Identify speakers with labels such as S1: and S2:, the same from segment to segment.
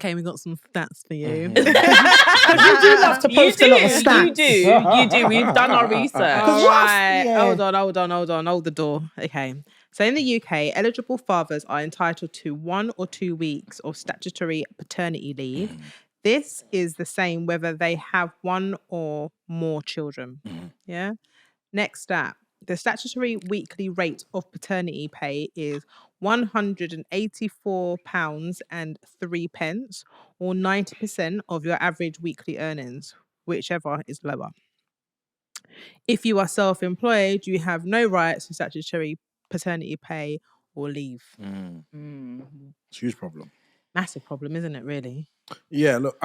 S1: Okay, we got some stats for you.
S2: You do love to post a lot of stats.
S3: You do. We've done our research.
S1: All right.
S2: Yeah.
S1: Hold on. Hold the door. Okay. So in the UK, eligible fathers are entitled to 1 or 2 weeks of statutory paternity leave. This is the same whether they have one or more children. Yeah. Next stat. The statutory weekly rate of paternity pay is £184.03, or 90% of your average weekly earnings, whichever is lower. If you are self-employed, you have no rights to statutory paternity pay or leave.
S2: It's a huge problem.
S1: Massive problem, isn't it, really?
S2: Yeah, look,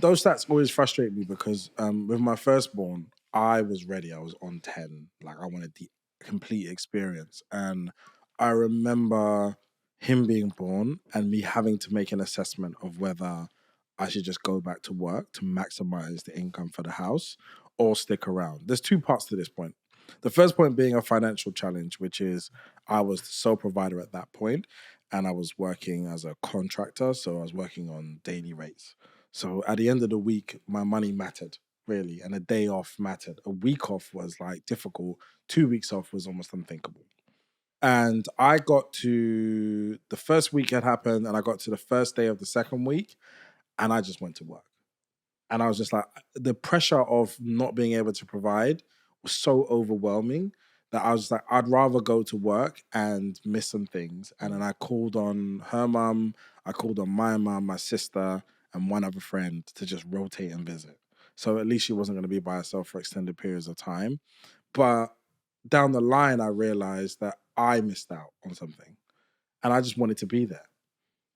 S2: those stats always frustrate me because with my firstborn, I was ready. I was on 10. Like, I wanted the complete experience. And I remember him being born and me having to make an assessment of whether I should just go back to work to maximize the income for the house or stick around. There's 2 parts to this point. The first point being a financial challenge, which is I was the sole provider at that point, and I was working as a contractor, so I was working on daily rates. So at the end of the week, my money mattered, really, and a day off mattered. A week off was like difficult. 2 weeks off was almost unthinkable. And I got to the first week had happened, and I got to the first day of the second week, and I just went to work. And I was just like, the pressure of not being able to provide was so overwhelming that I was just like, I'd rather go to work and miss some things. And then I called on her mum, I called on my mum, my sister, and one other friend to just rotate and visit. So at least she wasn't going to be by herself for extended periods of time. But down the line, I realized that I missed out on something. And I just wanted to be there.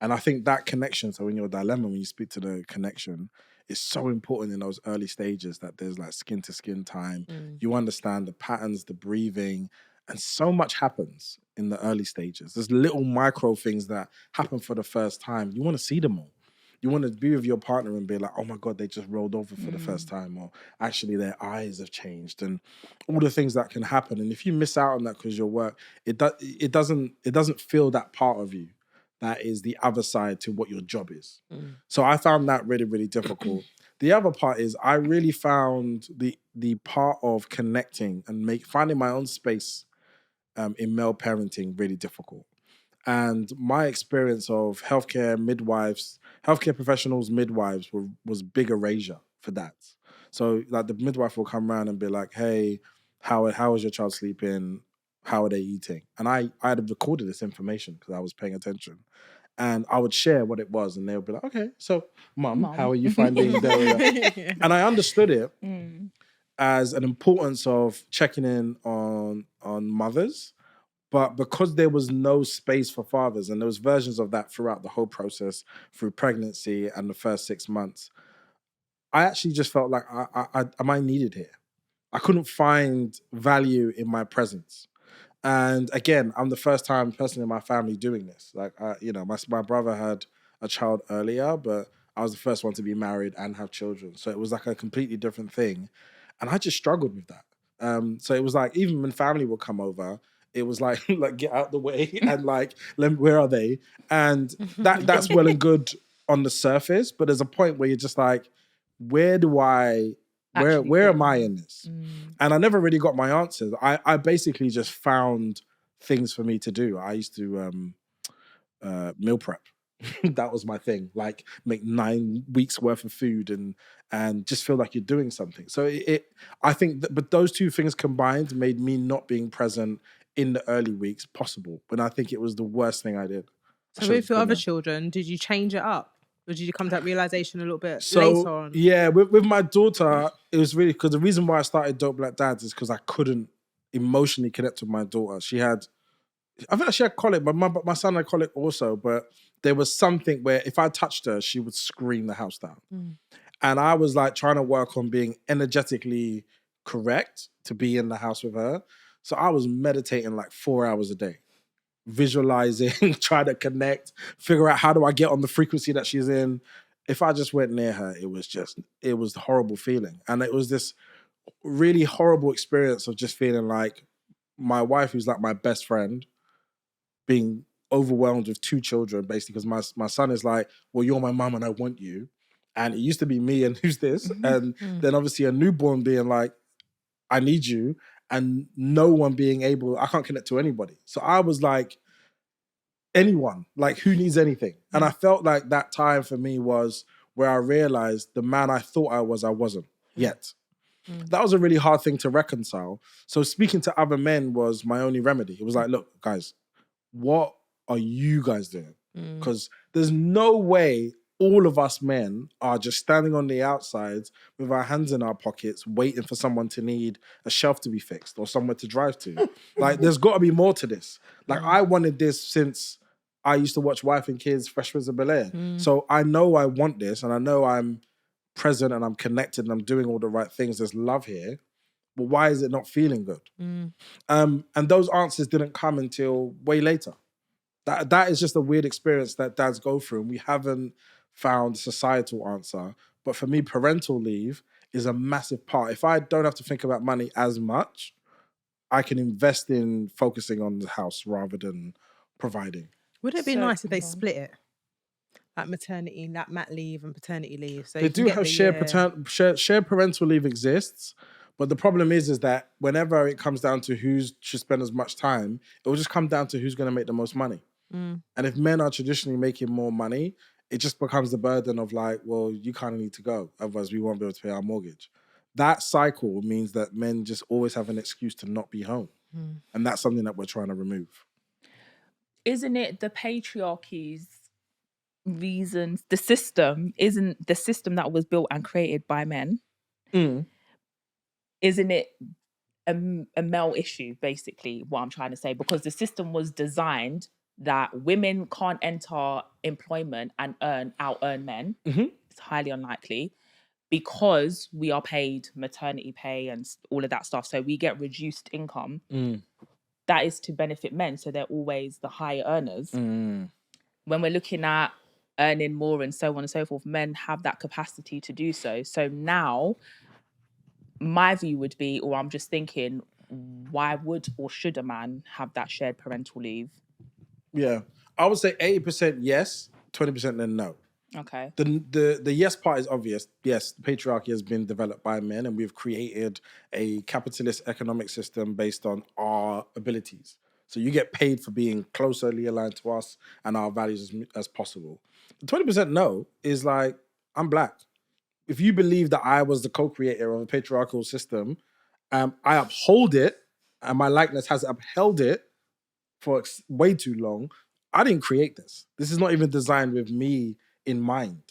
S2: And I think that connection, so in your dilemma, when you speak to the connection, it's so important in those early stages that there's like skin to skin time. You understand the patterns, the breathing, and so much happens in the early stages. There's little micro things that happen for the first time. You want to see them all. You want to be with your partner and be like, oh my God, they just rolled over for the first time, or actually their eyes have changed, and all the things that can happen. And if you miss out on that because your work, it doesn't feel that part of you. That is the other side to what your job is. So I found that really, really difficult. The other part is I really found the part of connecting and finding my own space in male parenting really difficult. And my experience of healthcare professionals, midwives was big erasure for that. So like the midwife will come around and be like, hey, how is your child sleeping? How are they eating? And I had recorded this information because I was paying attention. And I would share what it was, and they would be like, okay, so mum, how are you finding the... And I understood it as an importance of checking in on mothers. But because there was no space for fathers, and there was versions of that throughout the whole process, through pregnancy and the first 6 months, I actually just felt like, am I needed here? I couldn't find value in my presence. And again, I'm the first time person in my family doing this. Like, my brother had a child earlier, but I was the first one to be married and have children. So it was like a completely different thing. And I just struggled with that. So it was like, even when family would come over, it was like get out the way and like, where are they? And that's well and good on the surface, but there's a point where you're just like, where am I in this? And I never really got my answers. I basically just found things for me to do. I used to meal prep. That was my thing. Like, make 9 weeks worth of food and just feel like you're doing something. So I think but those 2 things combined made me not being present in the early weeks possible. But I think it was the worst thing I did.
S1: So with your other children, did you change it up? Or did you come to that realization a little bit later on?
S2: Yeah, with my daughter, it was really because the reason why I started Dope Black Dads is because I couldn't emotionally connect with my daughter. I think she had colic, but my son had colic also, but there was something where if I touched her, she would scream the house down. And I was like trying to work on being energetically correct to be in the house with her. So I was meditating like 4 hours a day, visualizing, trying to connect, figure out how do I get on the frequency that she's in. If I just went near her, it was a horrible feeling. And it was this really horrible experience of just feeling like my wife, who's like my best friend, being overwhelmed with 2 children, basically, because my son is like, well, you're my mum and I want you. And it used to be me and who's this? And then obviously a newborn being like, I need you. And no one being able, I can't connect to anybody. So I was like, anyone, like who needs anything? And I felt like that time for me was where I realized the man I thought I wasn't yet. That was a really hard thing to reconcile. So speaking to other men was my only remedy. It was like, look, guys, what are you guys doing? Because there's no way all of us men are just standing on the outsides with our hands in our pockets, waiting for someone to need a shelf to be fixed or somewhere to drive to. Like, there's got to be more to this. Like, I wanted this since I used to watch Wife and Kids, Fresh Prince of Bel-Air. So I know I want this, and I know I'm present and I'm connected and I'm doing all the right things. There's love here. But why is it not feeling good? And those answers didn't come until way later. That is just a weird experience that dads go through, and we haven't found a societal answer. But for me, parental leave is a massive part. If I don't have to think about money as much, I can invest in focusing on the house rather than providing.
S1: Would it be nice if they split it? Like maternity, like mat leave and paternity leave. So
S2: They do have shared parental leave exists. But the problem is that whenever it comes down to who should spend as much time, it will just come down to who's going to make the most money. And if men are traditionally making more money, it just becomes the burden of like, well, you kind of need to go. Otherwise, we won't be able to pay our mortgage. That cycle means that men just always have an excuse to not be home. And that's something that we're trying to remove.
S3: Isn't it the patriarchy's reasons? The system isn't the system that was built and created by men. Isn't it a male issue, basically, what I'm trying to say? Because the system was designed that women can't enter employment and out-earn men. It's highly unlikely because we are paid maternity pay and all of that stuff. So we get reduced income. That is to benefit men. So they're always the higher earners. When we're looking at earning more and so on and so forth, men have that capacity to do so. So now my view would be, or I'm just thinking, why would or should a man have that shared parental leave?
S2: Yeah. I would say 80% yes, 20% then no.
S3: Okay.
S2: The yes part is obvious. Yes, the patriarchy has been developed by men, and we've created a capitalist economic system based on our abilities. So you get paid for being closely aligned to us and our values as possible. The 20% no is like, I'm black. If you believe that I was the co-creator of a patriarchal system, I uphold it, and my likeness has upheld it for way too long. I didn't create this. This is not even designed with me in mind.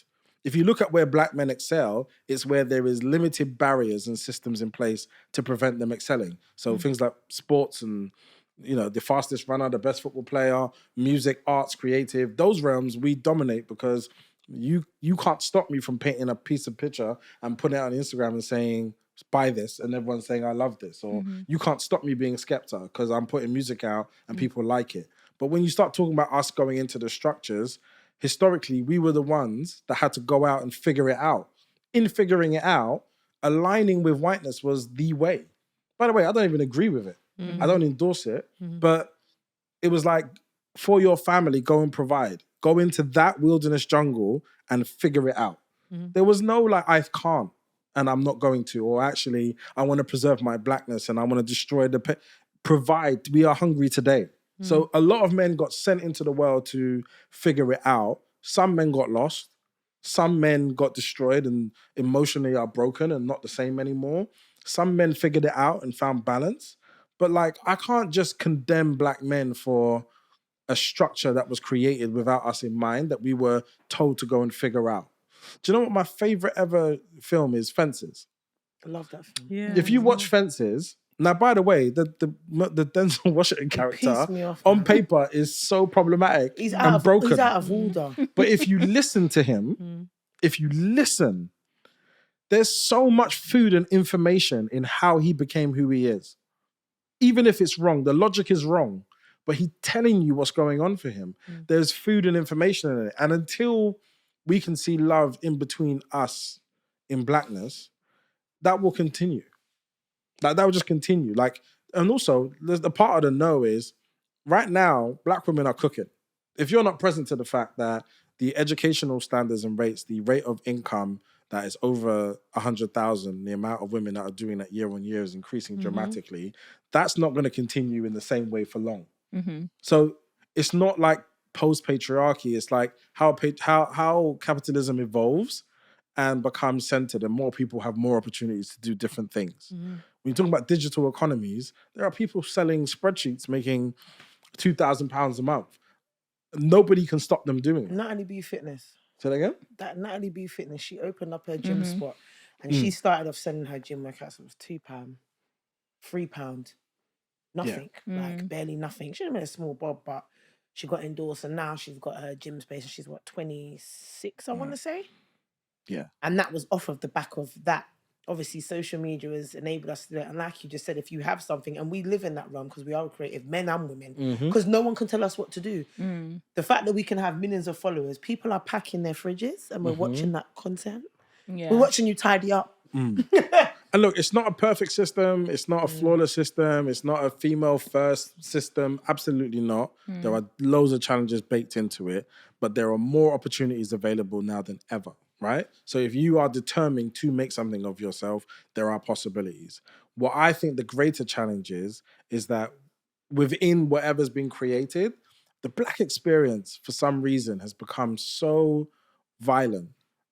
S2: If you look at where black men excel, it's where there is limited barriers and systems in place to prevent them excelling. So things like sports and, the fastest runner, the best football player, music, arts, creative, those realms we dominate because you can't stop me from painting a piece of picture and putting it on Instagram and saying, buy this, and everyone's saying I love this. Or you can't stop me being a skeptic because I'm putting music out and people like it. But when you start talking about us going into the structures, historically, we were the ones that had to go out and figure it out. In figuring it out, aligning with whiteness was the way. By the way, I don't even agree with it. I don't endorse it. But it was like, for your family, go and provide. Go into that wilderness jungle and figure it out. There was no like, I can't and I'm not going to, or actually, I want to preserve my blackness and I want to destroy provide. We are hungry today. So a lot of men got sent into the world to figure it out. Some men got lost. Some men got destroyed and emotionally are broken and not the same anymore. Some men figured it out and found balance. But like, I can't just condemn black men for a structure that was created without us in mind, that we were told to go and figure out. Do you know what my favorite ever film is? Fences.
S4: I love that film.
S1: Yeah.
S2: If you watch Fences, now by the way, the Denzel Washington character
S4: pissed me off,
S2: on
S4: man.
S2: paper is so problematic
S4: He's
S2: and broken.
S4: He's out of order.
S2: But if you listen to him, there's so much food and information in how he became who he is. Even if it's wrong, the logic is wrong, but he's telling you what's going on for him. There's food and information in it. And until we can see love in between us in blackness, that will continue. Like, that will just continue. Like, and also, there's the part of the no is, right now, black women are cooking. if you're not present to the fact that the educational standards and rates, the rate of income that is over 100,000, the amount of women that are doing that year on year is increasing dramatically, that's not going to continue in the same way for long. So it's not like post-patriarchy. It's like how capitalism evolves and becomes centered, and more people have more opportunities to do different things. When you talk about digital economies, there are people selling spreadsheets making £2,000 a month. Nobody can stop them doing it.
S4: Natalie B Fitness.
S2: Say that again?
S4: That Natalie B Fitness, she opened up her gym spot and she started off selling her gym workouts. It was £2, £3, nothing, like barely nothing. She made a small bob, but she got endorsed and now she's got her gym space and she's 26, I want to say.
S2: Yeah.
S4: And that was off of the back of that. Obviously, social media has enabled us to do it. And like you just said, if you have something, and we live in that realm because we are creative, men and women, because no one can tell us what to do. The fact that we can have millions of followers, people are packing their fridges and we're watching that content.
S3: Yeah.
S4: We're watching you tidy up.
S2: And look, it's not a perfect system. It's not a flawless system. It's not a female first system. Absolutely not. There are loads of challenges baked into it, but there are more opportunities available now than ever, right? So if you are determined to make something of yourself, there are possibilities. What I think the greater challenge is that within whatever's been created, the Black experience, for some reason, has become so violent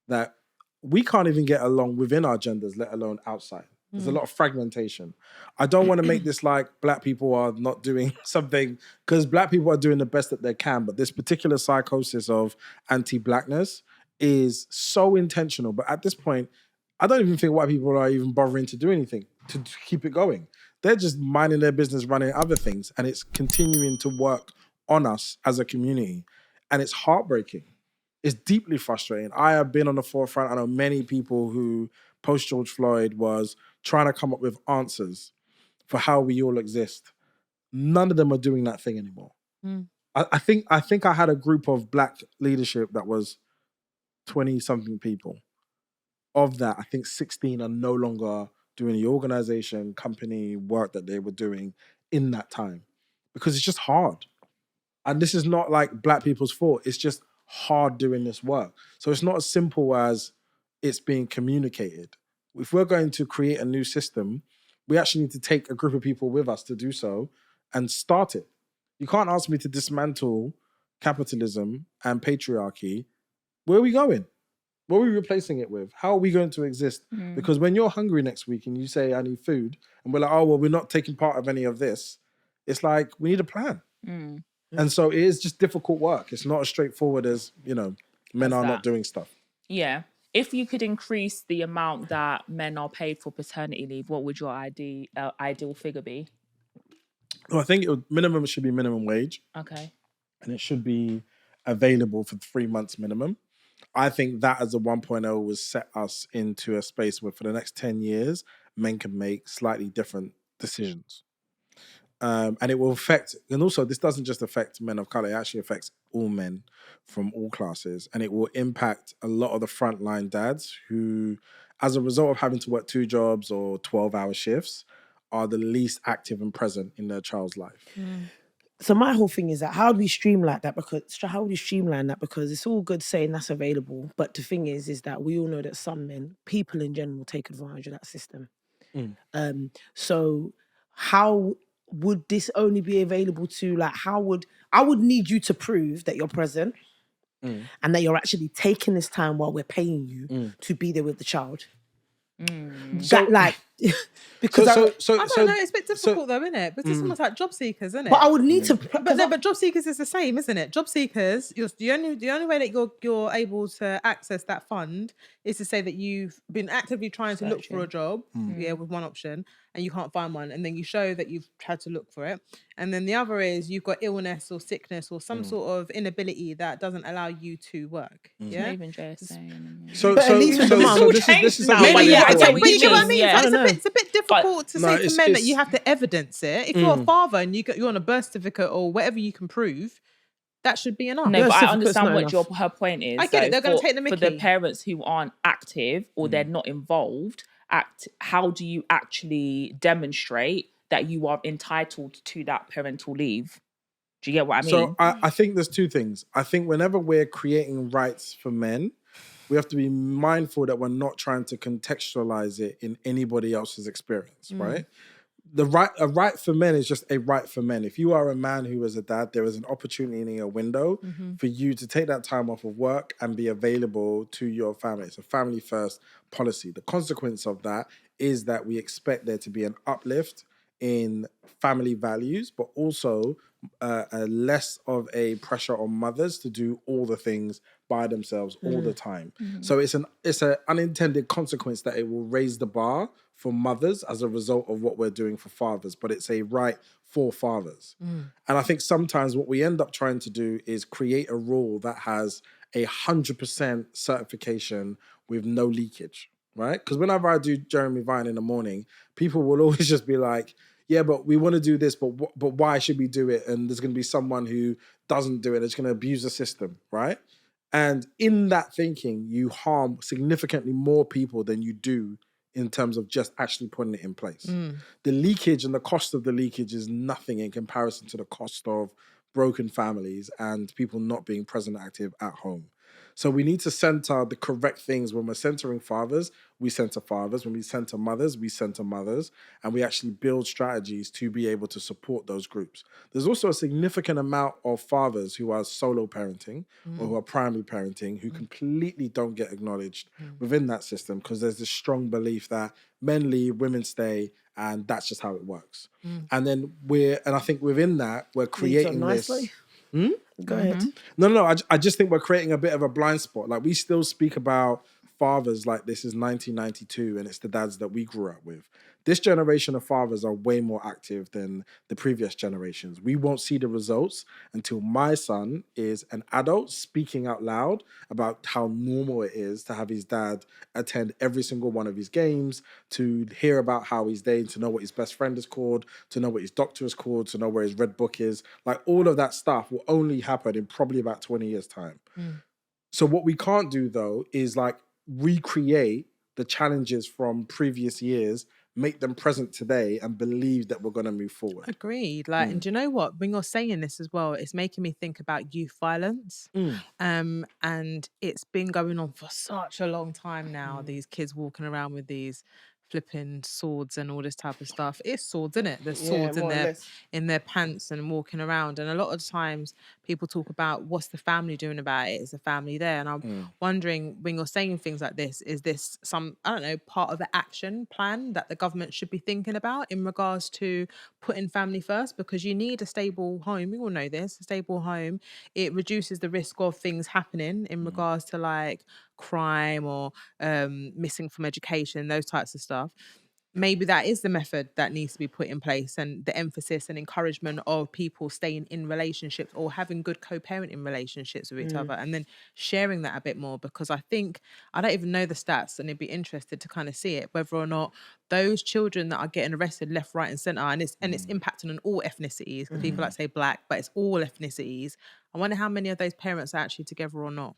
S2: that we can't even get along within our genders, let alone outside. There's a lot of fragmentation. I don't want to make this like Black people are not doing something, because Black people are doing the best that they can, but this particular psychosis of anti-Blackness is so intentional. But at this point, I don't even think white people are even bothering to do anything to keep it going. They're just minding their business, running other things, and it's continuing to work on us as a community. And it's heartbreaking. It's deeply frustrating. I have been on the forefront. I know many people who, post George Floyd, was trying to come up with answers for how we all exist. None of them are doing that thing anymore. I think I had a group of Black leadership that was 20-something people. Of that, I think 16 are no longer doing the organization, company work that they were doing in that time. Because it's just hard. And this is not like Black people's fault. It's just hard doing this work. So it's not as simple as it's being communicated. If we're going to create a new system, we actually need to take a group of people with us to do so and start it. You can't ask me to dismantle capitalism and patriarchy. Where are we going? What are we replacing it with? How are we going to exist? Because when you're hungry next week and you say, I need food, and we're like, oh, well, we're not taking part of any of this. It's like, we need a plan. And so it is just difficult work. It's not as straightforward as, men are not doing stuff.
S3: Yeah. If you could increase the amount that men are paid for paternity leave, what would your ideal figure be?
S2: Well, I think minimum should be minimum wage.
S3: Okay.
S2: And it should be available for 3 months minimum. I think that as a 1.0 was set us into a space where for the next 10 years, men can make slightly different decisions. And it will affect, and also this doesn't just affect men of color, it actually affects all men from all classes. And it will impact a lot of the frontline dads who, as a result of having to work 2 jobs or 12-hour shifts, are the least active and present in their child's life.
S4: So my whole thing is that how do we streamline that? Because it's all good saying that's available, but the thing is that we all know that some men, people in general, take advantage of that system. So how would this only be available to, like, I would need you to prove that you're present and that you're actually taking this time while we're paying you to be there with the child. Because
S1: I don't know, it's a bit difficult though, isn't it? But it's almost like job seekers, isn't it?
S4: But I would need to.
S1: But job seekers is the same, isn't it? Job seekers, the only way that you're able to access that fund is to say that you've been actively trying to look for a job, with one option, and you can't find one, and then you show that you've tried to look for it, and then the other is you've got illness or sickness or some sort of inability that doesn't allow you to work. Yeah,
S3: Even just saying.
S2: So
S4: this
S2: is
S3: now.
S2: something
S3: Maybe,
S2: really
S3: I get
S2: important.
S3: what
S1: But you get what I mean?
S3: Yeah.
S1: So it's a bit difficult to say to men that
S2: it's-
S1: you have to evidence it. If you're a father and you're on a birth certificate or whatever you can prove, that should be enough.
S3: No,
S4: Yeah,
S3: but I
S4: certificate's
S3: understand
S4: not
S3: what
S4: enough.
S3: her point is.
S1: I get it, they're gonna take the
S3: For the
S1: mickey.
S3: parents who aren't active or they're not involved, how do you actually demonstrate that you are entitled to that parental leave? Do you get what I mean?
S2: So I think there's two things. I think whenever we're creating rights for men, we have to be mindful that we're not trying to contextualize it in anybody else's experience, right? A right for men is just a right for men. If you are a man who is a dad, there is an opportunity in a window for you to take that time off of work and be available to your family. It's a family first policy. The consequence of that is that we expect there to be an uplift in family values, but also less of a pressure on mothers to do all the things by themselves all the time. So it's an unintended consequence that it will raise the bar for mothers as a result of what we're doing for fathers, but it's a right for fathers. And I think sometimes what we end up trying to do is create a rule that has 100% certification with no leakage, right? Because whenever I do Jeremy Vine in the morning, people will always just be like, yeah, but we want to do this, but why should we do it? And there's going to be someone who doesn't do it. It's going to abuse the system, right? And in that thinking, you harm significantly more people than you do in terms of just actually putting it in place. The leakage and the cost of the leakage is nothing in comparison to the cost of broken families and people not being present and active at home. So we need to center the correct things. When we're centering fathers, we center fathers. When we center mothers, we center mothers. And we actually build strategies to be able to support those groups. There's also a significant amount of fathers who are solo parenting or who are primary parenting who completely don't get acknowledged within that system because there's this strong belief that men leave, women stay, and that's just how it works. And then I think within that, we're creating this...
S4: Go ahead.
S2: No. I just think we're creating a bit of a blind spot. Like, we still speak about fathers like this is 1992 and it's the dads that we grew up with. This generation of fathers are way more active than the previous generations. We won't see the results until my son is an adult speaking out loud about how normal it is to have his dad attend every single one of his games, to hear about how he's dating, to know what his best friend is called, to know what his doctor is called, to know where his red book is. Like, all of that stuff will only happen in probably about 20 years' time. So what we can't do, though, is like recreate the challenges from previous years, make them present today, and believe that we're going to move forward.
S1: Agreed. Like, and do you know what? When you're saying this as well, it's making me think about youth violence. And it's been going on for such a long time now. These kids walking around with these flipping swords and all this type of stuff. It's swords, isn't it? There's swords in their pants and walking around. And a lot of times people talk about what's the family doing about it? Is the family there? And I'm wondering, when you're saying things like this, is this some, I don't know, part of an action plan that the government should be thinking about in regards to putting family first? Because you need a stable home. We all know this, a stable home. It reduces the risk of things happening in regards to like crime or missing from education, those types of stuff. Maybe that is the method that needs to be put in place, and the emphasis and encouragement of people staying in relationships or having good co-parenting relationships with each other, and then sharing that a bit more. Because I think, I don't even know the stats, and I'd be interested to kind of see it, whether or not those children that are getting arrested left, right and centre, and it's impacting on all ethnicities, because people like say black, but it's all ethnicities. I wonder how many of those parents are actually together or not.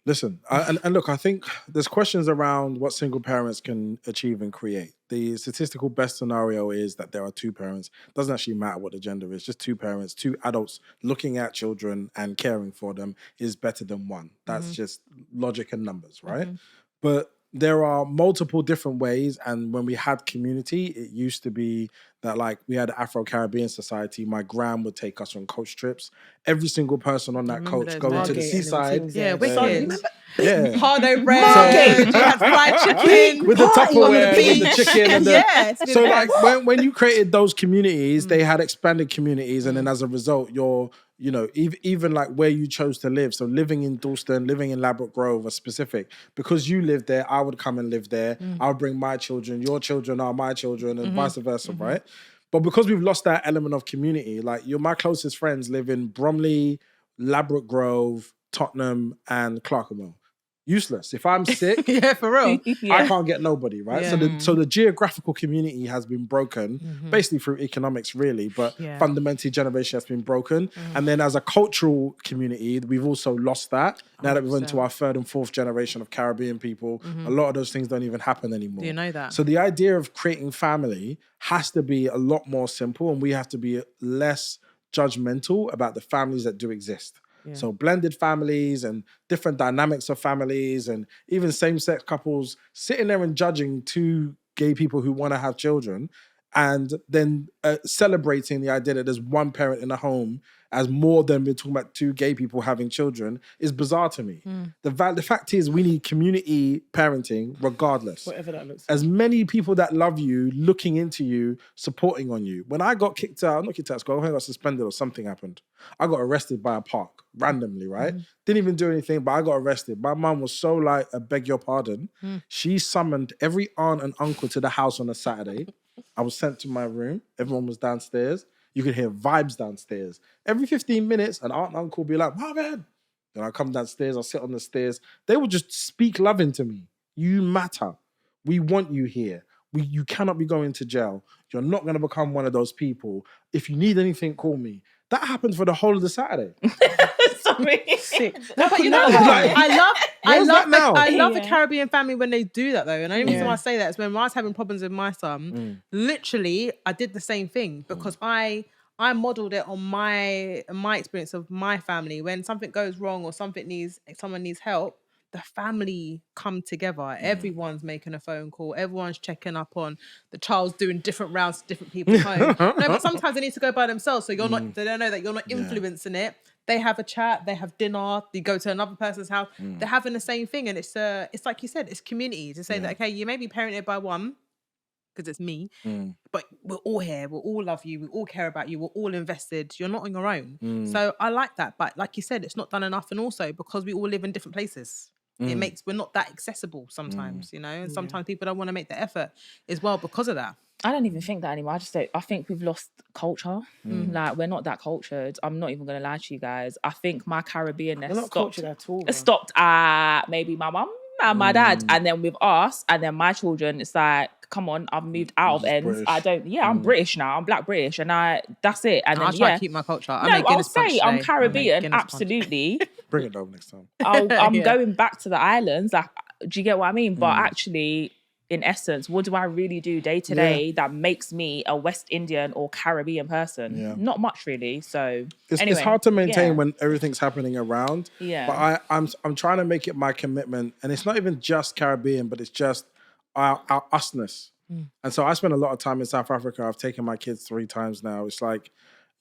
S2: Listen, and look, I think there's questions around what single parents can achieve and create. The statistical best scenario is that there are two parents. It doesn't actually matter what the gender is, just two parents, two adults looking at children and caring for them is better than one. That's just logic and numbers, right? But there are multiple different ways. And when we had community, it used to be that, like, we had Afro-Caribbean society. My gran would take us on coach trips. Every single person on that coach going to the seaside.
S1: Yeah, wicked.
S2: Yeah.
S1: Hardo bread, you had fried chicken
S2: with the Tupperware,
S1: beach.
S2: with the chicken and the...
S1: Yeah,
S2: so like when you created those communities, they had expanded communities, and then as a result, you're, you know, even like where you chose to live. So living in Dalston, living in Ladbroke Grove are specific. Because you lived there, I would come and live there. I would bring my children, your children are my children, and vice versa, right? But because we've lost that element of community, like, my closest friends live in Bromley, Ladbroke Grove, Tottenham, and Clerkenwell. Useless. If I'm sick,
S1: yeah, for real,
S2: I can't get nobody, right?
S1: Yeah.
S2: So the geographical community has been broken, basically through economics, really, but fundamentally generation has been broken. And then as a cultural community, we've also lost that. Now that we're into our third and fourth generation of Caribbean people, a lot of those things don't even happen anymore.
S1: Do you know that?
S2: So the idea of creating family has to be a lot more simple, and we have to be less judgmental about the families that do exist. So blended families and different dynamics of families and even same-sex couples sitting there and judging two gay people who want to have children and then celebrating the idea that there's one parent in a home as more than we're talking about two gay people having children is bizarre to me. The fact is we need community parenting regardless.
S4: Whatever that looks like.
S2: As many people that love you, looking into you, supporting on you. When I got kicked out, not kicked out of school, I think I got suspended or something happened. I got arrested by a park randomly, right? Didn't even do anything, but I got arrested. My mum was so like, I beg your pardon. She summoned every aunt and uncle to the house on a Saturday. I was sent to my room. Everyone was downstairs. You could hear vibes downstairs. Every 15 minutes, an aunt and uncle would be like, Marvin. Then I come downstairs, I sit on the stairs. They would just speak love into me. You matter. We want you here. You cannot be going to jail. You're not going to become one of those people. If you need anything, call me. That happened for the whole of the Saturday.
S3: Sorry.
S4: Sick.
S1: No, but you know what?
S2: Like,
S1: I
S2: now?
S1: love a Caribbean family when they do that though. And the only reason why I say that is when I was having problems with my son, literally I did the same thing because I modeled it on my experience of my family. When something goes wrong or someone needs help, the family come together. Everyone's making a phone call. Everyone's checking up on the child's doing different rounds to different people's homes. No, but sometimes they need to go by themselves. So they don't know that you're not influencing it. They have a chat, they have dinner, they go to another person's house. They're having the same thing. And it's like you said, it's community to say that, okay, you may be parented by one, because it's me, but we're all here, we all love you, we all care about you, we're all invested, you're not on your own. So I like that, but like you said, it's not done enough, and also because we all live in different places, we're not that accessible sometimes, you know, and sometimes people don't want to make the effort as well because of that.
S3: I don't even think that anymore. I think we've lost culture. Like, we're not that cultured. I'm not even going to lie to you guys. I think my Caribbeanness stopped at maybe my mum and my dad. And then with us, and then my children, it's like, come on, I've moved out of ends.
S2: British.
S3: I'm British now. I'm Black British. And that's it. And
S1: I'll
S3: then,
S1: try to keep my culture.
S3: I'll say I'm Caribbean, absolutely.
S2: Bring it over next time.
S3: I'm going back to the islands. Like, do you get what I mean? But actually, in essence, what do I really do day to day that makes me a West Indian or Caribbean person? Not much, really. So
S2: it's hard to maintain when everything's happening around.
S3: Yeah.
S2: But I'm trying to make it my commitment, and it's not even just Caribbean, but it's just our usness. And so I spend a lot of time in South Africa. I've taken my kids 3 times now. It's like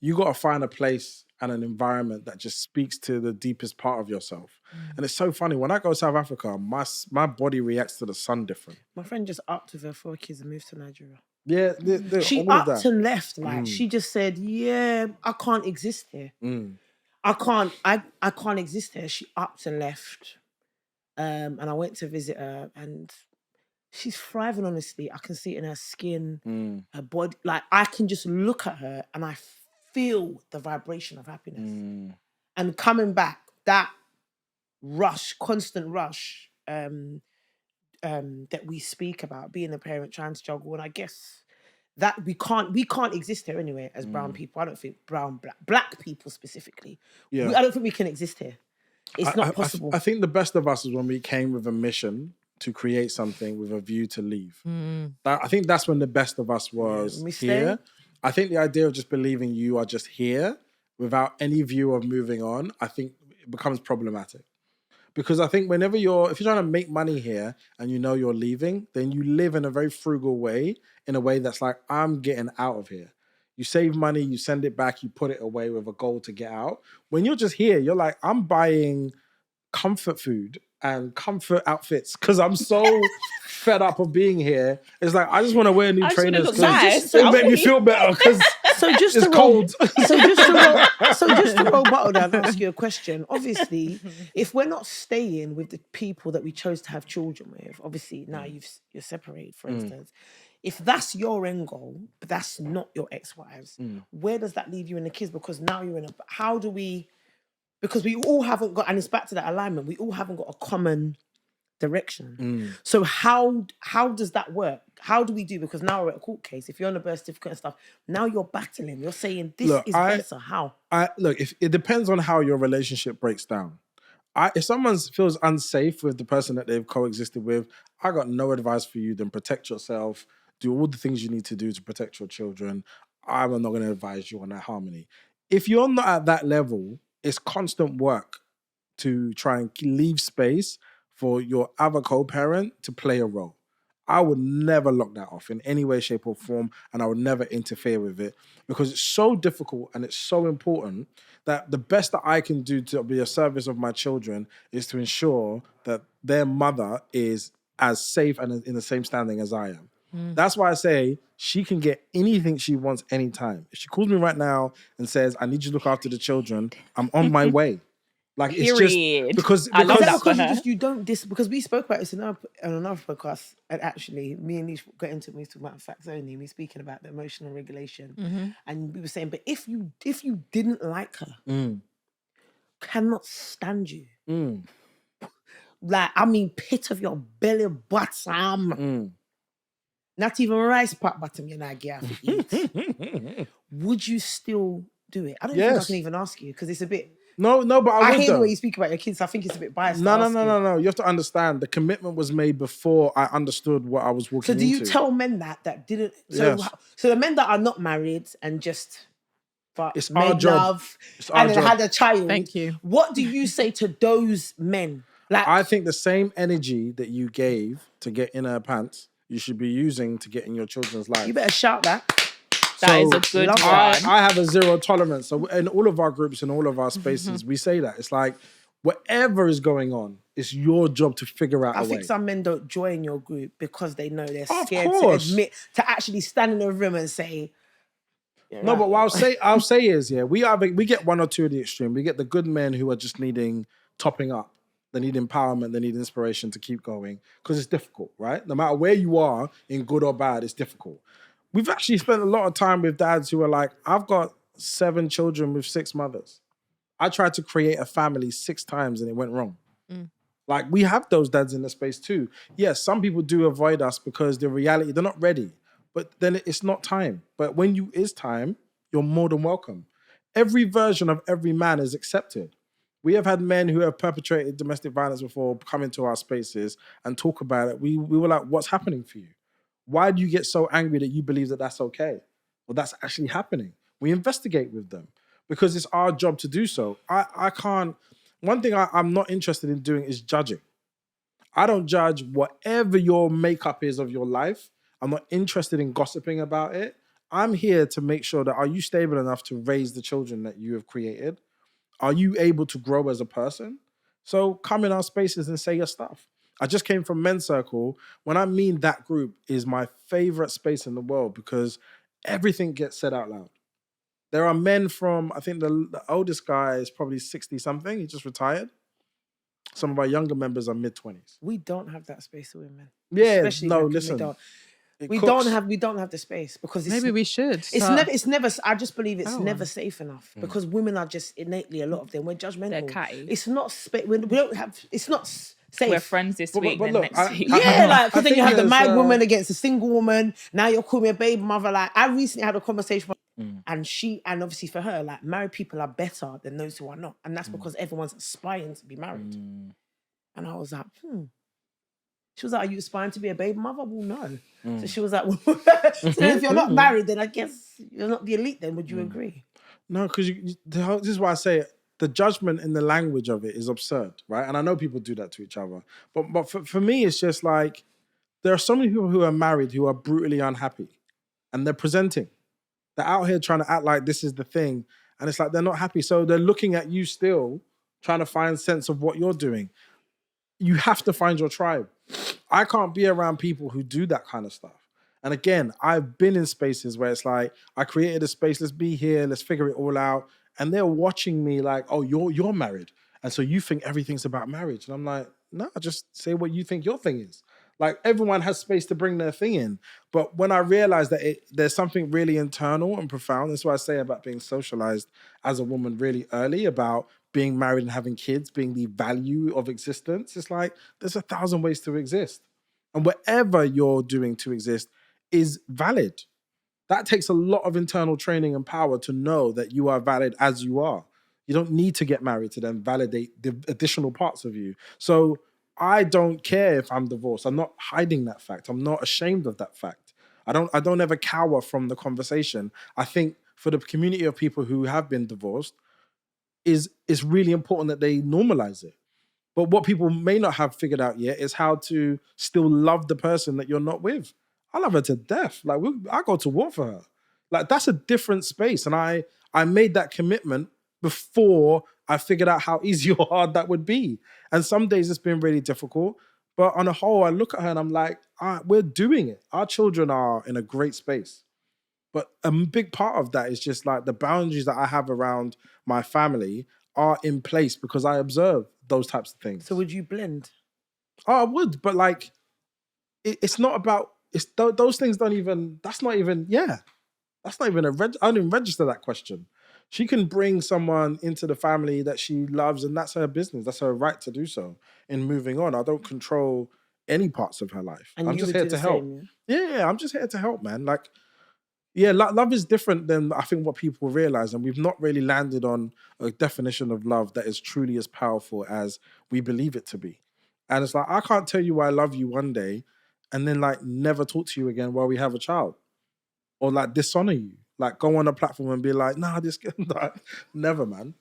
S2: you got to find a place and an environment that just speaks to the deepest part of yourself. And it's so funny. When I go to South Africa, my body reacts to the sun different.
S4: My friend just upped with her 4 kids and moved to Nigeria.
S2: Yeah,
S4: she upped and left. Like she just said, "Yeah, I can't exist here. I can't exist here." She upped and left, and I went to visit her, and she's thriving. Honestly, I can see it in her skin, her body. Like I can just look at her and I feel the vibration of happiness. And coming back, that constant rush, that we speak about, being a parent, trying to juggle, and I guess that we can't exist here anyway as brown people. I don't think black people specifically. I don't think we can exist here. It's not possible.
S2: I think the best of us is when we came with a mission to create something with a view to leave. I think that's when the best of us was here. I think the idea of just believing you are just here without any view of moving on, I think it becomes problematic. Because I think if you're trying to make money here and you know you're leaving, then you live in a very frugal way, in a way that's like, I'm getting out of here. You save money, you send it back, you put it away with a goal to get out. When you're just here, you're like, I'm buying comfort food and comfort outfits because I'm so fed up of being here. It's like, I just want to wear new trainers because it'll make me feel better because it's cold.
S4: So just to roll bottle down and ask you a question. Obviously, if we're not staying with the people that we chose to have children with, obviously now you're separated, for instance. If that's your end goal, but that's not your ex-wives, where does that leave you and the kids? Because now you're in because we all haven't got, and it's back to that alignment, we all haven't got a common direction. So how does that work? How do we do? Because now we're at a court case. If you're on a birth certificate and stuff, now you're battling. You're saying this is better. How?
S2: If it depends on how your relationship breaks down. If someone feels unsafe with the person that they've coexisted with, I got no advice for you than protect yourself. Do all the things you need to do to protect your children. I'm not going to advise you on that harmony. if you're not at that level, it's constant work to try and leave space for your other co-parent to play a role. I would never lock that off in any way, shape, or form, and I would never interfere with it because it's so difficult and it's so important that the best that I can do to be a service of my children is to ensure that their mother is as safe and in the same standing as I am. That's why I say she can get anything she wants anytime. If she calls me right now and says, I need you to look after the children, I'm on my way. Like, it's just
S3: Period.
S2: because
S3: I love
S4: Is that
S3: that for
S4: because
S3: her.
S4: you don't because we spoke about this in on another podcast, and actually me and Nish got into it, we talking about facts only, and we speaking about the emotional regulation, and we were saying, but if you didn't like her, cannot stand you, like I mean pit of your belly bottom, not even rice pot bottom you're not get to eat, would you still do it? I don't think I
S2: Yes.
S4: can even ask you because it's a bit.
S2: No, but I would
S4: hear the
S2: though.
S4: way you speak about your kids. I think it's a bit biased.
S2: No. You have to understand the commitment was made before I understood what I was walking
S4: So
S2: into.
S4: do you tell men that didn't? So,
S2: Yes.
S4: so the men that are not married and just
S2: It's
S4: made
S2: our job.
S4: love
S2: It's our
S4: and then
S2: job.
S4: had a child.
S1: Thank you.
S4: What do you say to those men? Like,
S2: I think the same energy that you gave to get in her pants, you should be using to get in your children's lives.
S4: you better shout that.
S3: That is a good
S4: love
S3: one.
S2: I have a zero tolerance. So in all of our groups, in all of our spaces, we say that. It's like, whatever is going on, it's your job to figure out a
S4: I
S2: way.
S4: think some men don't join your group because they know they're
S2: Of
S4: scared
S2: course.
S4: to admit, to actually stand in a room and say,
S2: No, but what I'll say is, we get one or two of the extreme. We get the good men who are just needing topping up. They need empowerment. They need inspiration to keep going because it's difficult, right? No matter where you are, in good or bad, it's difficult. We've actually spent a lot of time with dads who are like, I've got 7 children with 6 mothers. I tried to create a family 6 times and it went wrong. Like, we have those dads in the space too. Yes, some people do avoid us because the reality, they're not ready. But then it's not time. But when you is time, you're more than welcome. Every version of every man is accepted. We have had men who have perpetrated domestic violence before come into our spaces and talk about it. We were like, what's happening for you? Why do you get so angry that you believe that that's okay? Well, that's actually happening. We investigate with them because it's our job to do so. I can't. One thing I'm not interested in doing is judging. I don't judge whatever your makeup is of your life. I'm not interested in gossiping about it. I'm here to make sure that, are you stable enough to raise the children that you have created? Are you able to grow as a person? So come in our spaces and say your stuff. I just came from Men's Circle. When I mean that group is my favorite space in the world because everything gets said out loud. There are men from, I think the oldest guy is probably 60 something. He just retired. Some of our younger members are mid-20s.
S4: We don't have that space for women.
S2: Yeah,
S4: Especially
S2: no,
S4: women,
S2: listen.
S4: We don't have the space because
S1: Maybe we should.
S4: It's never. I just believe it's
S1: Oh.
S4: never safe enough because women are just innately, a lot of them, we're judgmental.
S3: They're catty.
S4: It's not we don't have. It's not safe.
S3: We're friends this week,
S2: but
S3: then
S2: look,
S3: next week.
S4: Yeah, like because then
S2: think
S4: you have the
S2: there's,
S4: married woman against a single woman. Now you're calling me a baby mother. Like I recently had a conversation, and obviously for her, like married people are better than those who are not, and that's because everyone's aspiring to be married. And I was like, She was like, are you aspiring to be a baby mother? Well, no. So she was like, well, so if you're not married, then I guess you're not the elite then. Would you agree?
S2: No, because this is why I say the judgment in the language of it is absurd, right? And I know people do that to each other. But for me, it's just like, there are so many people who are married who are brutally unhappy. And they're presenting. They're out here trying to act like this is the thing. And it's like they're not happy. So they're looking at you still, trying to find sense of what you're doing. You have to find your tribe. I can't be around people who do that kind of stuff. And again, I've been in spaces where it's like, I created a space, let's be here, let's figure it all out. And they're watching me like, oh, you're married. And so you think everything's about marriage. And I'm like, no, just say what you think your thing is. Like, everyone has space to bring their thing in. But when I realized that there's something really internal and profound, that's what I say about being socialized as a woman really early, about being married and having kids, being the value of existence. It's like, there's 1,000 ways to exist. And whatever you're doing to exist is valid. That takes a lot of internal training and power to know that you are valid as you are. You don't need to get married to then validate the additional parts of you. So I don't care if I'm divorced. I'm not hiding that fact. I'm not ashamed of that fact. I don't ever cower from the conversation. I think for the community of people who have been divorced is really important that they normalize it. But what people may not have figured out yet is how to still love the person that you're not with. I love her to death. Like I go to war for her. Like that's a different space. And I made that commitment before I figured out how easy or hard that would be. And some days it's been really difficult. But on a whole, I look at her and I'm like, we're doing it. Our children are in a great space. But a big part of that is just like the boundaries that I have around my family are in place because I observe those types of things.
S4: So would you blend?
S2: Oh, I would, but like, it's not about, those things don't even, that's not even I don't even register that question. She can bring someone into the family that she loves and that's her business. That's her right to do so in moving on. I don't control any parts of her life.
S4: And
S2: I'm
S4: you
S2: just
S4: would
S2: here
S4: do
S2: to
S4: the
S2: help.
S4: same,
S2: Yeah, I'm just here to help, man. Like, yeah, love is different than I think what people realize. And we've not really landed on a definition of love that is truly as powerful as we believe it to be. And it's like, I can't tell you I love you one day and then like never talk to you again while we have a child. Or like dishonor you. Like go on a platform and be like, nah, this like, never, man.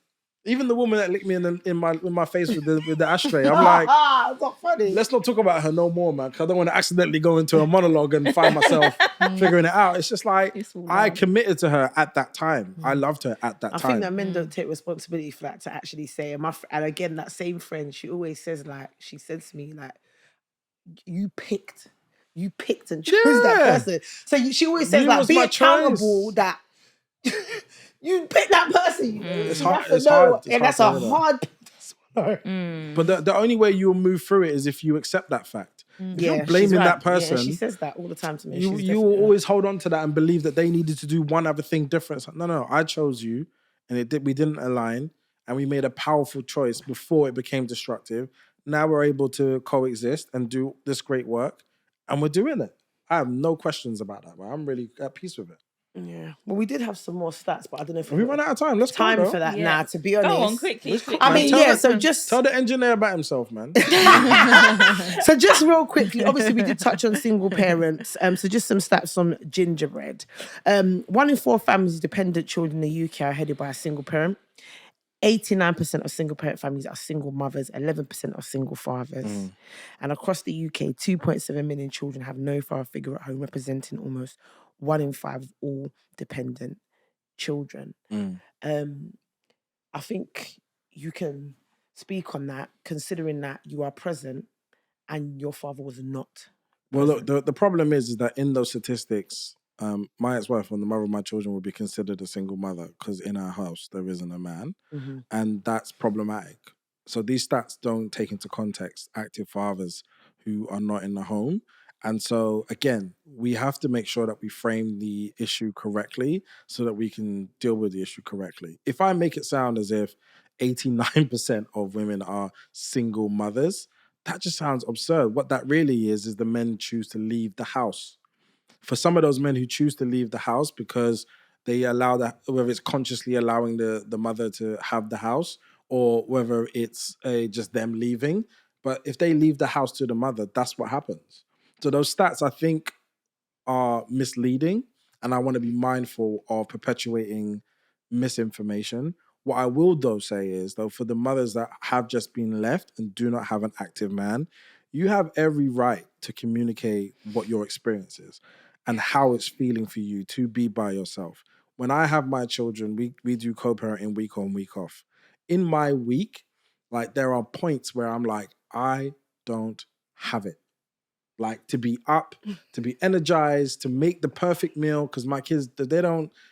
S2: Even the woman that licked me in my face with the ashtray, I'm like,
S4: it's not funny.
S2: let's not talk about her no more, man, because I don't want to accidentally go into a monologue and find myself figuring it out. It's just like, I committed to her at that time. I loved her at that time.
S4: I think that men don't take responsibility for that to actually say. And again, that same friend, she always says like, she says to me like, you picked and chose that person. So she always says like, be accountable that you picked that person.
S2: It's hard. It's hard.
S4: And that's a hard pill to swallow.
S2: But the only way you'll move through it is if you accept that fact. If you're blaming that person,
S4: she says that all the time to me.
S2: You will always hold on to that and believe that they needed to do one other thing different. Like, no, I chose you, and we didn't align, and we made a powerful choice before it became destructive. Now we're able to coexist and do this great work, and we're doing it. I have no questions about that. But I'm really at peace with it.
S4: Yeah. Well, we did have some more stats, but I don't know if
S2: we run out of time. Let's
S4: time
S2: go,
S4: for that now. To be honest,
S3: go on quickly.
S4: I mean, so just
S2: tell the engineer about himself, man.
S4: So just real quickly, obviously we did touch on single parents. So just some stats on Gingerbread. 1 in 4 families with dependent children in the UK are headed by a single parent. 89% of single parent families are single mothers, 11% are single fathers. And across the UK, 2.7 million children have no father figure at home, representing almost 1 in 5 of all dependent children. I think you can speak on that, considering that you are present and your father was not.
S2: Well, look, the problem is that in those statistics, my ex-wife and the mother of my children would be considered a single mother because in our house there isn't a man, and that's problematic. So these stats don't take into context active fathers who are not in the home. And so, again, we have to make sure that we frame the issue correctly so that we can deal with the issue correctly. If I make it sound as if 89% of women are single mothers, that just sounds absurd. What that really is the men choose to leave the house. For some of those men who choose to leave the house because they allow that, whether it's consciously allowing the mother to have the house or whether it's just them leaving. But if they leave the house to the mother, that's what happens. So those stats, I think, are misleading, and I want to be mindful of perpetuating misinformation. What I will, though, say is, though, for the mothers that have just been left and do not have an active man, you have every right to communicate what your experience is and how it's feeling for you to be by yourself. When I have my children, we do co-parenting week on, week off. In my week, like, there are points where I'm like, I don't have it. Like, to be up, to be energized, to make the perfect meal, because my kids,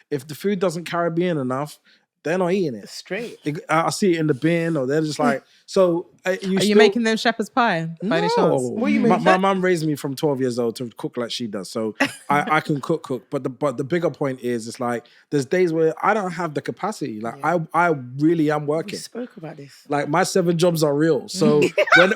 S2: if the food doesn't Caribbean enough, they're not eating it.
S4: Straight.
S2: I see it in the bin, or they're just like, so... Are
S1: you making them shepherd's pie? By any chance?
S2: What do you mean? My mum raised me from 12 years old to cook like she does, so I can cook. But the bigger point is, it's like, there's days where I don't have the capacity. Like, I really am working.
S4: We spoke about this.
S2: Like, my 7 jobs are real. So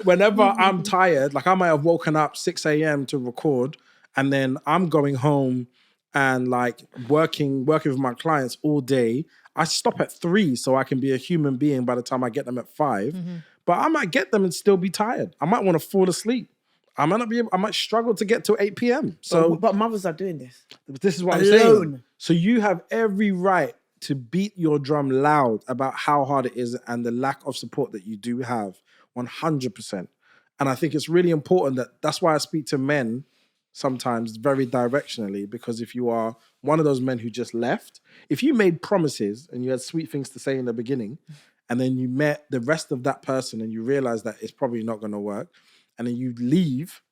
S2: whenever I'm tired, like, I might have woken up 6 a.m. to record, and then I'm going home and like working with my clients all day. I stop at 3 so I can be a human being by the time I get them at 5. But I might get them and still be tired. I might want to fall asleep. I might struggle to get till 8 p.m. So,
S4: but mothers are doing this.
S2: This is what
S4: Alone.
S2: I'm saying. So you have every right to beat your drum loud about how hard it is and the lack of support that you do have, 100%. And I think it's really important that's why I speak to men sometimes very directionally, because if you are one of those men who just left, if you made promises and you had sweet things to say in the beginning, and then you met the rest of that person and you realize that it's probably not going to work, and then you leave,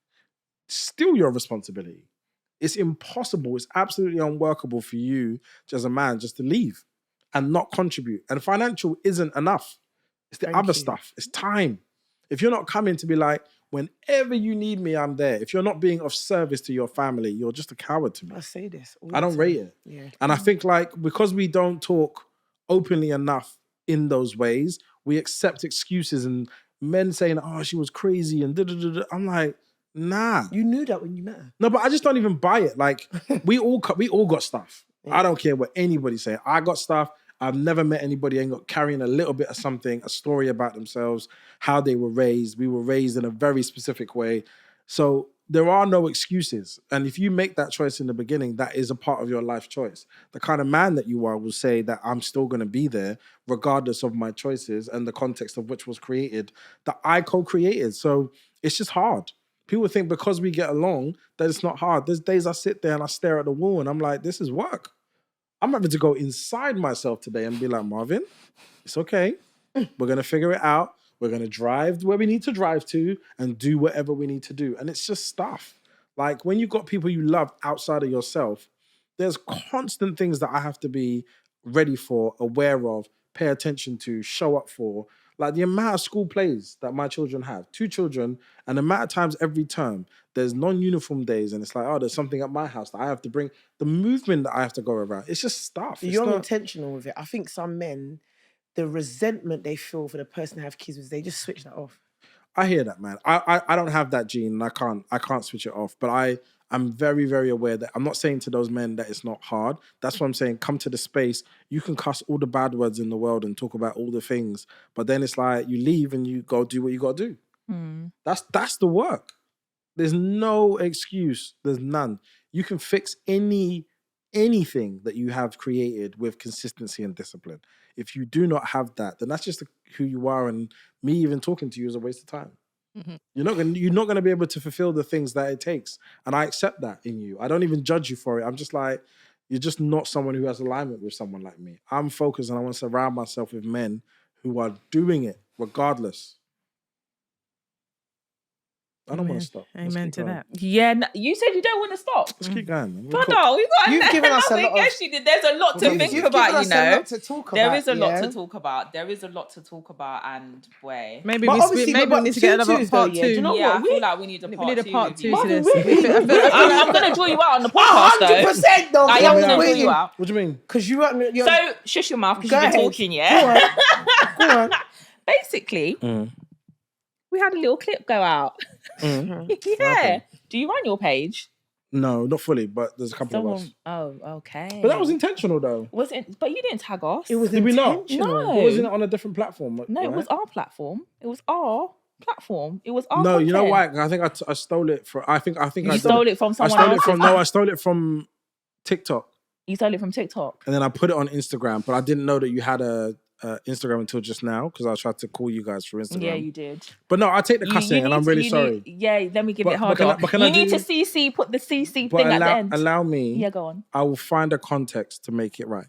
S2: still your responsibility. It's impossible. It's absolutely unworkable for you as a man just to leave and not contribute. And financial isn't enough. It's the other stuff. It's time. If you're not coming to be like, whenever you need me, I'm there. If you're not being of service to your family, you're just a coward to me.
S4: I say this.
S2: I don't rate it.
S4: Yeah.
S2: And I think like, because we don't talk openly enough in those ways, we accept excuses and men saying, oh, she was crazy and da-da-da-da. I'm like, nah.
S4: You knew that when you met her.
S2: No, but I just don't even buy it. Like, we all got stuff. Yeah. I don't care what anybody's saying. I got stuff. I've never met anybody who ain't got carrying a little bit of something, a story about themselves, how they were raised. We were raised in a very specific way. So there are no excuses. And if you make that choice in the beginning, that is a part of your life choice. The kind of man that you are will say that I'm still going to be there regardless of my choices and the context of which was created, that I co-created. So it's just hard. People think because we get along that it's not hard. There's days I sit there and I stare at the wall and I'm like, this is work. I'm having to go inside myself today and be like, Marvin, it's okay. We're going to figure it out. We're going to drive where we need to drive to and do whatever we need to do. And it's just stuff. Like when you've got people you love outside of yourself, there's constant things that I have to be ready for, aware of, pay attention to, show up for. Like the amount of school plays that my children have, 2 children, and the amount of times every term, there's non-uniform days and it's like, oh, there's something at my house that I have to bring, the movement that I have to go around. It's just stuff.
S4: You're not intentional with it. I think some men, the resentment they feel for the person they have kids with, they just switch that off.
S2: I hear that, man. I don't have that gene and I can't switch it off. But I'm very, very aware that I'm not saying to those men that it's not hard. That's what I'm saying. Come to the space. You can cuss all the bad words in the world and talk about all the things. But then it's like you leave and you go do what you got to do. That's the work. There's no excuse. There's none. You can fix anything that you have created with consistency and discipline. If you do not have that, then that's just who you are. And me even talking to you is a waste of time. Mm-hmm. You're not going to be able to fulfill the things that it takes. And I accept that in you. I don't even judge you for it. I'm just like, you're just not someone who has alignment with someone like me. I'm focused and I want to surround myself with men who are doing it regardless. I don't want to stop.
S1: Amen to that.
S3: Yeah, you said you don't want to stop.
S2: Let's keep going.
S3: But no,
S4: you've given us a lot of...
S3: Yes, you did. There's a lot to think about, you know.
S4: A lot to talk about,
S3: there is a lot to talk about. There is a lot to talk about, and boy.
S1: Maybe we need to get another part 2.
S3: Do you know what? I feel like we need a part 2
S1: to this.
S3: I'm going to draw you out on the podcast, though.
S4: 100% though.
S3: I'm going to draw you out.
S2: What do you mean?
S4: Because you're...
S3: So, shush your mouth because you've been talking, yeah?
S4: Go on.
S3: Basically, we had a little clip go out. Yeah. Okay. Do you run your page?
S2: No, not fully, but there's a couple of us.
S3: Oh, okay.
S2: But that was intentional, though.
S3: Was it? But you didn't tag us.
S4: It was
S2: Did we not?
S3: No.
S2: Or wasn't it on a different platform?
S3: No,
S2: right?
S3: It was our platform. It was our platform. It was our
S2: No,
S3: content.
S2: you know why? I think I stole it from... I think
S3: you stole it from someone else.
S2: I stole it from TikTok.
S3: You stole it from TikTok?
S2: And then I put it on Instagram, but I didn't know that you had a Instagram until just now because I tried to call you guys for Instagram.
S3: Yeah, you did.
S2: But no, I take the cussing and I'm really sorry.
S3: Let me give it harder. You need to CC, put the CC thing at the end.
S2: Allow me.
S3: Yeah, go on.
S2: I will find a context to make it right.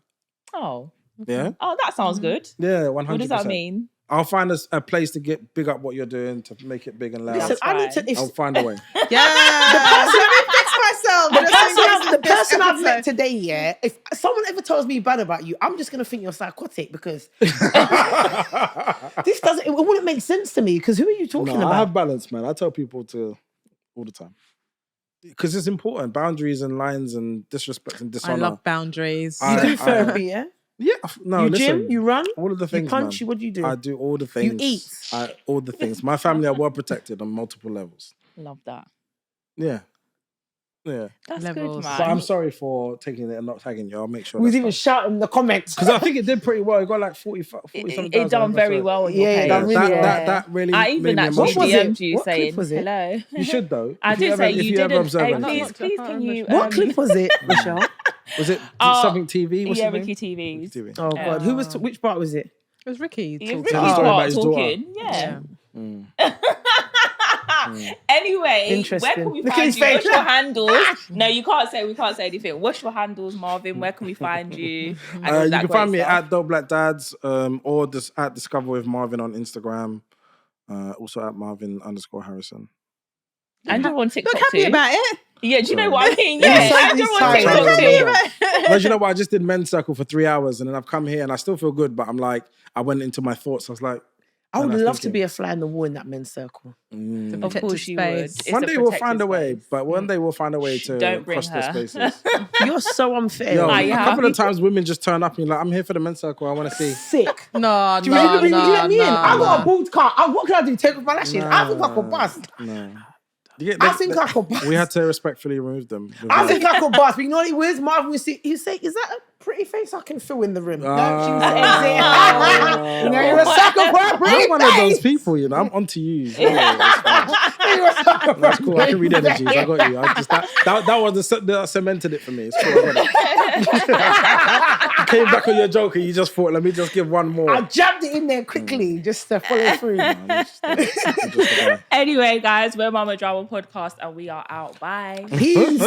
S3: Oh. Okay.
S2: Yeah?
S3: Oh, that sounds good.
S2: Yeah, 100%.
S3: What does that mean?
S2: I'll find a place to get big up what you're doing to make it big and loud.
S4: Listen,
S2: I'll find a way.
S1: Yeah.
S4: The person I've met today, yeah, if someone ever tells me bad about you, I'm just going to think you're psychotic because this it wouldn't make sense to me because who are you talking about?
S2: I have balance, man. I tell people to all the time. Because it's important. Boundaries and lines and disrespect and dishonor.
S1: I love boundaries.
S4: You do therapy, yeah?
S2: Yeah, no,
S4: you
S2: listen.
S4: Gym, you run,
S2: all of the things.
S4: You punch.
S2: Man.
S4: What do you do?
S2: I do all the things.
S4: You eat.
S2: All the things. My family are well protected on multiple levels.
S3: Love that.
S2: Yeah. Yeah.
S3: That's good, man.
S2: But I'm sorry for taking it and not tagging you. I'll make sure.
S4: We didn't even shout in the comments.
S2: Because I think it did pretty well. It got like 40-something.
S3: It done very well.
S2: That really.
S3: I even actually DM'd you saying hello.
S2: You should though.
S3: I did say you didn't. Hey, please, can you?
S4: What clip was it, Michelle?
S2: Was it something TV? What's
S3: Yeah,
S2: his name?
S3: Ricky TV's.
S2: TV.
S4: Oh God, which part was it?
S1: It was Ricky.
S3: It was
S1: talking.
S3: Ricky's
S2: story about
S3: part
S2: his daughter.
S3: talking. Yeah.
S1: Yeah.
S3: Anyway,
S4: Interesting.
S3: where can we
S4: Look at
S3: find
S4: his
S3: you?
S4: face.
S3: What's your handles? No, we can't say anything. What's your handles, Marvin? Where can we find you? And all
S2: You
S3: that
S2: can
S3: great
S2: find me
S3: stuff.
S2: at Dope Black Dads, or just at Discover with Marvin on Instagram. Also at Marvin_Harrison.
S3: Andrew on TikTok
S1: Look happy
S3: too.
S1: about it.
S3: Yeah, do you know
S2: Sorry.
S3: what I mean?
S4: Yeah,
S3: Yeah,
S4: so
S3: Andrew
S4: this
S3: on
S4: time-
S3: TikTok
S2: Trying to
S3: too.
S2: remember. No, you know what? I just did men's circle for 3 hours, and then I've come here and I still feel good, but I'm like, I went into my thoughts. I was like,
S4: I would
S2: and
S4: love to
S2: thinking,
S4: be a fly in the wall in that men's circle.
S3: Of course you would. It's
S2: one
S3: a
S2: day we'll
S3: protected
S2: find a way,
S3: space.
S2: but one day we'll find a way to
S3: Don't bring
S2: cross those
S3: her.
S2: spaces.
S4: You're so unfair.
S2: Yo,
S3: Are
S2: a
S3: you
S2: couple
S3: happy?
S2: of times women just turn up and you're like, I'm here for the men's circle. I want to see.
S4: Sick.
S1: No,
S4: Would you let me in? I got a bald car. What can I do? Take off my lashes? I think I could bust.
S2: No.
S4: I think I could bust.
S2: We had to respectfully remove them.
S4: I think I could bust. But you know what he was? Marvin would say, "Is that a pretty face I can feel in the room?" No, she was saying, "You know, you're a sucker for a pretty
S2: I'm one of those
S4: face."
S2: people, you know. I'm onto you. That's cool. I can read energies. I got you. I just that was that cemented it for me. It's cool. I got it. You came back on your joke and you just thought, let me just give one more.
S4: I jabbed it in there quickly just to follow through.
S2: I'm just a guy.
S3: Anyway, guys, we're Mama Drama Podcast and we are out. Bye.
S4: Peace.